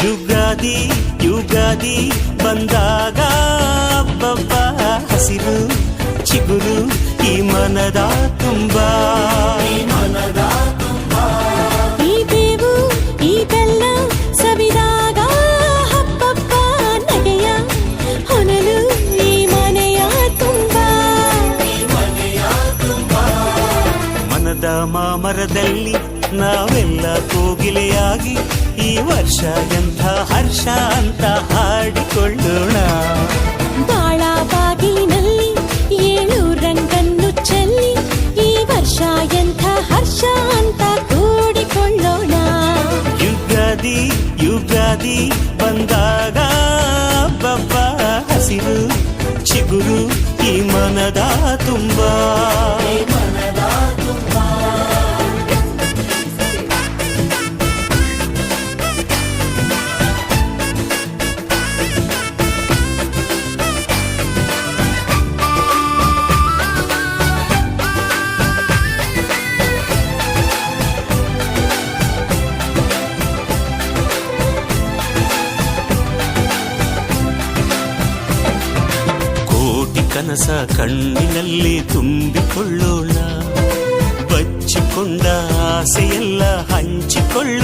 ಯುಗಾದಿ ಯುಗಾದಿ ಬಂದಾಗ ಹಬ್ಬ ಹಸಿರು ಚಿಗುರು ಈ ಮನದ ತುಂಬಾ ಈ ಬೇವು ಈ ಬೆಲ್ಲ ಸವಿದಾಗ ಹಬ್ಬ ನಗೆಯ ಹೊನಲು ಈ ಮನೆಯ ತುಂಬಾ ಮನದ ಮಾಮರದಲ್ಲಿ ನಾವೆಲ್ಲ ಕೋಗಿಲೆಯಾಗಿ ಈ ವರ್ಷ ಎಂಥ ಹರ್ಷ ಅಂತ ಹಾಡಿಕೊಳ್ಳೋಣ. ಬಾಳ ಬಾಗಿಲಿನಲ್ಲಿ 7 ರಂಗನ್ನು ಚೆಲ್ಲಿ ಈ ವರ್ಷ ಎಂಥ ಹರ್ಷ ಅಂತ ಕೂಡಿಕೊಳ್ಳೋಣ. ಯುಗಾದಿ ಯುಗಾದಿ ಬಂದಾಗ ಹಬ್ಬ ಹಸಿರು ಚಿಗುರು ಈ ಮನದ ತುಂಬಾ ಕನಸ ಕಣ್ಣಿನಲ್ಲಿ ತುಂಬಿಕೊಳ್ಳೋಣ, ಬಚ್ಚಿಕೊಂಡ ಆಸೆಯೆಲ್ಲ ಹಂಚಿಕೊಳ್ಳೋಣ.